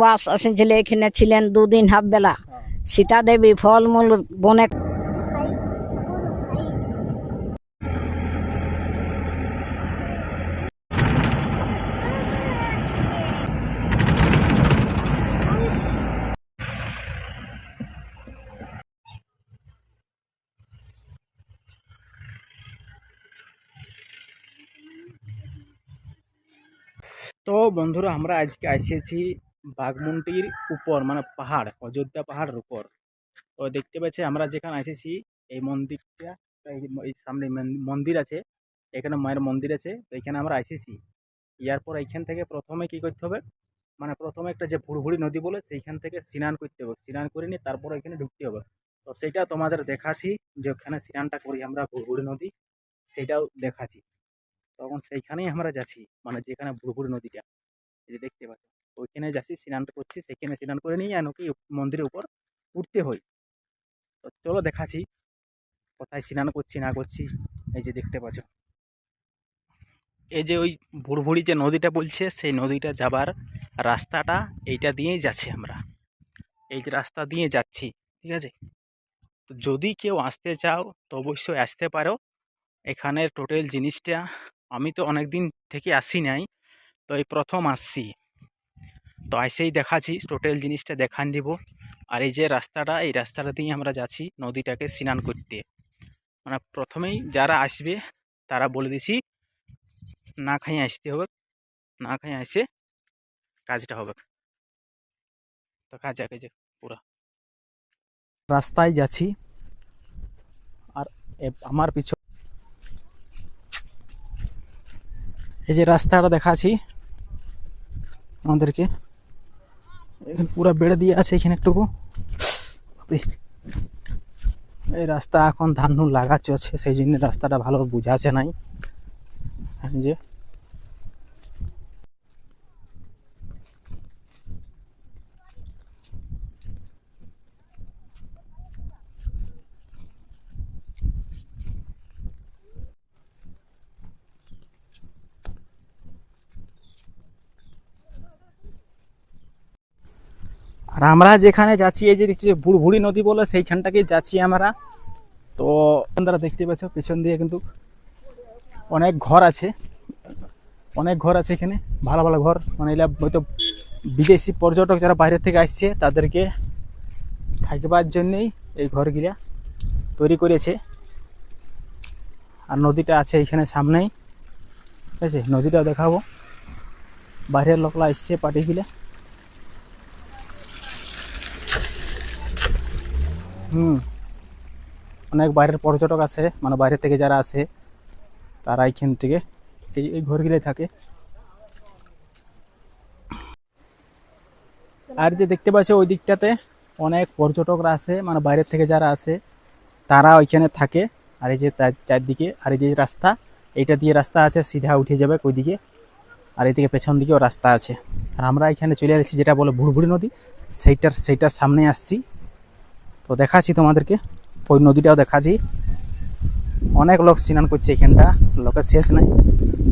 বাস এসেছিল, এখানে ছিলেন 2 দিন হাফ বেলা। সীতা দেবী ফলমূল বনে তো বন্ধুরা, আমরা আজকে এসেছি বাঘমুন্ডির উপর, মানে পাহাড়, অযোধ্যা পাহাড়ের উপর। তো দেখতে পাচ্ছি আমরা যেখানে এসেছি এই মন্দিরটা, এই সামনে মন্দির আছে, এখানে মায়ের মন্দির আছে। তো এখানে আমরা এসেছি। ইয়ার পর এইখান থেকে প্রথমে কি করতে হবে, মানে প্রথমে একটা যে ভুড়ভুড়ি নদী বলে সেইখান থেকে স্নান করতে হবে। স্নান করে নিয়ে তারপর এখানে ঢুকতে হবে। তো সেইটা তোমাদের দেখাচ্ছি, যে ওখানে স্নানটা করি আমরা ভুড়ভুড়ি নদী, সেইটাও দেখাচ্ছি। তখন সেইখানেই আমরা যাচ্ছি, মানে যেখানে ভুড়ভুড়ি নদীটা, এই যে দেখতে পাচ্ছ, ওইখানে যাচ্ছি, স্নান করছি। সেখানে স্নান করে নিয়ে নাকি মন্দিরের উপর উঠতে হয়। তো চলো দেখাচ্ছি কোথায় স্নান করছি না করছি। এই যে দেখতে পাচ্ছ, এই যে ওই ভুড়ভুড়ি যে নদীটা বলছে, সেই নদীটা যাবার রাস্তাটা এইটা দিয়েই যাচ্ছি আমরা। এই যে রাস্তা দিয়ে যাচ্ছি, ঠিক আছে। তো যদি কেউ আসতে চাও তো অবশ্যই আসতে পারো। এখানের টোটাল জিনিসটা, আমি তো অনেক দিন থেকে আসি নাই, তো এই প্রথম আসছি। তো এসেই দেখাচ্ছি, টোটাল জিনিসটা দেখান দিব। আর এই যে রাস্তাটা, এই রাস্তাটা দিয়ে আমরা যাচ্ছি নদীটাকে স্নান করতে। মানে প্রথমেই যারা আসবে তারা বলে দিছি, না খাইয়ে আসতে হবে, না খাইয়ে আসে কাজটা হবে। তো কাজ আগে যে পুরো রাস্তায় যাচ্ছি, আর আমার পিছনে এই যে রাস্তাটা দেখাচ্ছি আমাদেরকে। এখানে পুরো বেড়ে দিয়ে আছে, এখানে একটুকু। এই রাস্তা এখন ধান ধুন লাগা চলছে, সেই জন্য রাস্তাটা ভালো বুঝাচ্ছে নাই। যে আর আমরা যেখানে যাচ্ছি, এই যে দেখছি ভুড়ভুড়ি নদী বলে, সেইখানটাকে যাচ্ছি আমরা। তো আপনারা দেখতে পাচ্ছ পেছন দিয়ে কিন্তু অনেক ঘর আছে, অনেক ঘর আছে এখানে, ভালো ভালো ঘর। মানে এগুলা হয়তো বিদেশি পর্যটক যারা বাইরে থেকে আসছে তাদেরকে থাকবার জন্যই এই ঘরগুলা তৈরি করেছে। আর নদীটা আছে এইখানে সামনেই, ঠিক আছে। নদীটা দেখাবো, বাইরের লোকলা আসছে পার্টিগুলা। অনেক বাইরের পর্যটক আছে, মানে বাইরে থেকে যারা আসে তারা এইখান থেকে এই ঘরগুলাই থাকে। আর যে দেখতে পাচ্ছ ওই দিকটাতে অনেক পর্যটকরা আছে, মানে বাইরে থেকে যারা আসে তারা ওইখানে থাকে। আর এই যে চারদিকে, আর এই যে রাস্তা, এইটা দিয়ে রাস্তা আছে, সিধা উঠে যাবে ওইদিকে। আর এইদিকে পেছন দিকেও রাস্তা আছে। আর আমরা এখানে চলে আসছি যেটা বলে ভুড়ভুড়ি নদী, সেইটার সামনে আসছি। তো দেখাচ্ছি তোমাদেরকে, ওই নদীটাও দেখাচ্ছি। অনেক লোক স্নান করছে এখানটা, লোকের শেষ নাই।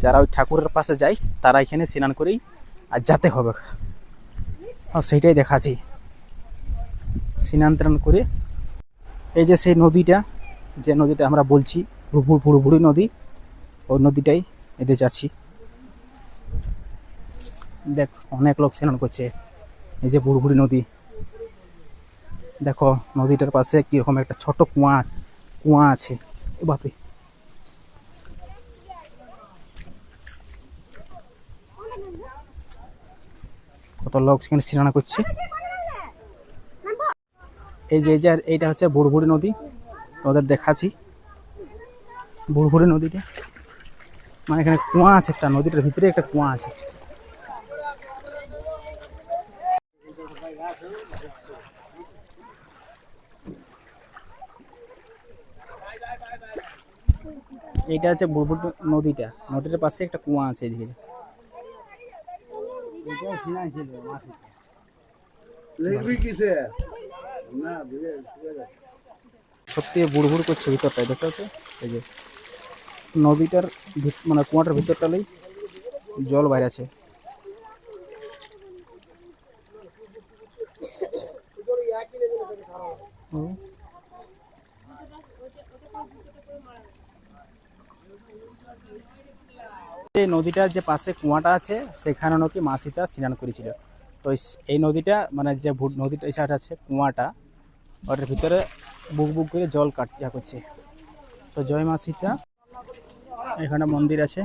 যারা ওই ঠাকুরের পাশে যায় তারা এখানে স্নান করেই আর যেতে হবে। সেইটাই দেখাচ্ছি, স্নান টান করে। এই যে সেই নদীটা, যে নদীটা আমরা বলছি ভুড়ভুড়ি নদী, ওই নদীটাই এতে যাচ্ছি। দেখ অনেক লোক স্নান করছে, এই যে ভুড়ভুড়ি নদী। দেখো নদীটার পাশে কিরকম একটা ছোট কুয়া কুয়া আছে। বাপরে, কত লোক সেখানে স্নান করছে। এই যে এইটা হচ্ছে ভুড়ভুড়ি নদী, ওদের দেখাচ্ছি ভুড়ভুড়ি নদীটা। মানে এখানে কুয়া আছে, একটা নদীটার ভিতরে একটা কুয়া আছে। এইটা হচ্ছে ভুড়ভুড়ি নদীটা, নদীটার পাশে একটা কুয়া আছে এদিকে। সত্যি বুড়বুড় করছে ভিতরটায়, দেখতে পাচ্ছ। এই যে নদীটার মানে কুয়াটার ভিতরটালেই জল বাইরে আছে। এই নদীটার যে পাশে কুয়াটা আছে সেখানে নাকি মা সীতা স্নান করেছিল। তো এই নদীটা মানে যে নদীটা এই সাইড আছে কুয়াটা, ওটার ভিতরে বুক বুক করে জল কাটিয়া করছে। তো জয় মা সীতা, এখানে মন্দির আছে।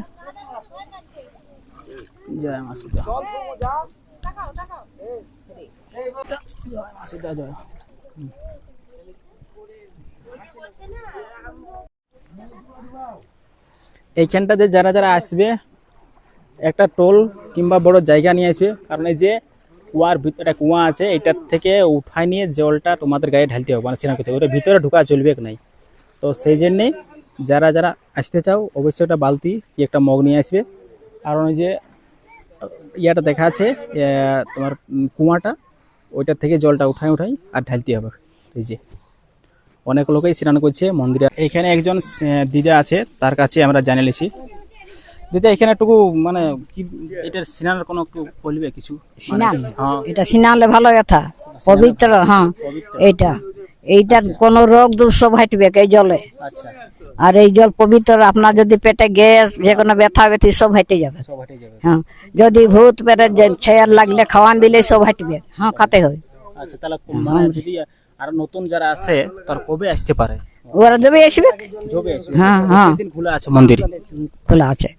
জয় মা সীতা, জয় মা সীতা, জয়। এইখানটাতে যারা যারা আসবে একটা টোল কিংবা বড় জায়গা নিয়ে আসবে, কারণ এই যে কুয়ার ভিতরে কুয়া আছে এটার থেকে উঠায় নিয়ে জলটা তোমাদের গায়ে ঢালতে হবে, মানে স্নান করতে হবে, ওটা ভিতরে ঢোকা চলবে নাই। তো সেই জন্যেই যারা যারা আসতে চাও অবশ্যই একটা বালতি কি একটা মগ নিয়ে আসবে। কারণ ওই যে ইয়াটা দেখা আছে তোমার কুয়াটা, ওইটার থেকে জলটা উঠাই আর ঢালতে হবে। এই যে অনেক লোকই স্নান করছে মন্দিরে। এখানে একজন দিদা আছে, তার কাছে আমরা জানিয়ে নিয়েছি। দিদা এখানে একটু মানে কি এটার স্নানের কোনো একটু বলবে কিছু? স্নান হ্যাঁ, এটা স্নানলে ভালো কথা, পবিত্র। হ্যাঁ, এইটার কোনো রোগ দূর সব হাঁটবে এই জলে। আচ্ছা, আর এই জল পবিত্র, আপনার যদি পেটে গ্যাস যে কোনো ব্যথা ব্যথি সব হেঁটে যাবে। সব হেঁটে যাবে। হ্যাঁ, যদি ভূত পেটে ছেয়ার লাগলে খাওয়ান দিলে সব হাঁটবে। হ্যাঁ, খাতে হয়। আচ্ছা, তাহলে মানে যদি আর নতুন যারা আসে তার কবে আসতে পারে? ওরা যবে আসবে। যবে আসবে। হ্যাঁ হ্যাঁ, দিন খোলা আছে মন্দির? খোলা আছে।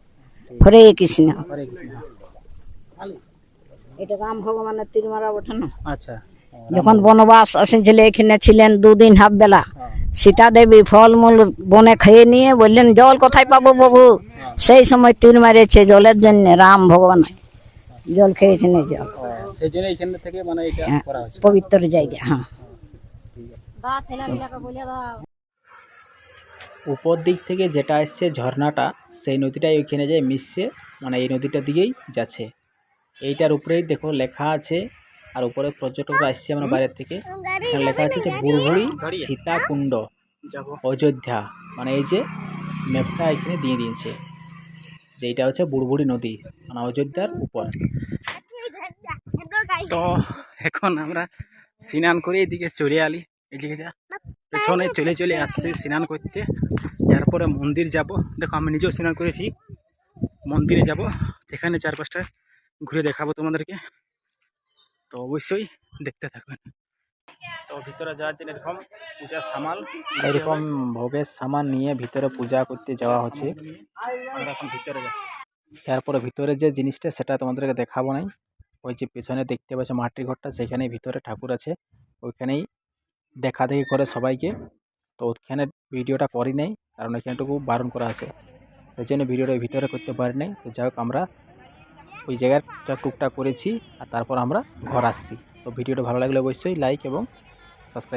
হরে কৃষ্ণ। হরে কৃষ্ণ। এটা রাম ভগবানের তীরমারা ওঠে না। আচ্ছা, যখন বনবাস এসেছিল এখানে ছিলেন 2 দিন হাফ বেলা, সীতা দেবী ফলমূল বনে খেয়ে নিয়ে বললেন জল কোথায় পাবো বাবু। সেই সময় তীর মারেছে জলের জন্য, রাম ভগবান জল খেয়েছেন। এই জল সেই জন্য এখান থেকে মানে এটা করা হচ্ছে পবিত্র জায়গা। হ্যাঁ, উপর দিক থেকে যেটা আসছে ঝর্ণাটা, সেই নদীটাই ওইখানে যায় মিশছে, মানে এই নদীটা দিকেই যাচ্ছে। এইটার উপরেই দেখো লেখা আছে, আর উপরে পর্যটকরা আসছে আমরা বাইরের থেকে, এখানে লেখা আছে যে বুড়বুড়ি সীতাকুণ্ড অযোধ্যা। মানে এই যে ম্যাপটা এখানে দিয়ে দিয়েছে যে এইটা হচ্ছে বুড়বুড়ি নদী, মানে অযোধ্যার উপর। তো এখন আমরা স্নান করে এইদিকে চলে আলি, এইদিকে যা পেছনে চলে চলে আসছে স্নান করতে। এরপরে মন্দির যাব। দেখো আমি নিজেও স্নান করেছি, মন্দিরে যাব, সেখানে 4-5টা ঘুরে দেখাবো তোমাদেরকে। তো অবশ্যই দেখতে থাকবেন। তো ভিতরে যাওয়ার জন্য এরকম পূজার সামান, এরকম ভোগের সামান নিয়ে ভিতরে পূজা করতে যাওয়া হচ্ছে। আমরা এখন ভিতরে যাচ্ছি। তারপরে ভিতরে যে জিনিসটা সেটা তোমাদেরকে দেখাবো নাই। ওই যে পেছনে দেখতে পাচ্ছ মাটির ঘরটা, সেখানেই ভিতরে ঠাকুর আছে, ওইখানেই দেখা দেখি করে সবাইকে। তো ওখানে ভিডিওটা করি নাই, কারণ এখানেটুকু বারণ করা আছে, সেই জন্য ভিডিওটা ভিতরে করতে পারি নাই। তো যাই হোক আমরা ওই জায়গাটা টুকটাক করেছি, আর তারপর আমরা ঘর আসছি। তো ভিডিওটা ভালো লাগলে অবশ্যই লাইক এবং সাবস্ক্রাইব।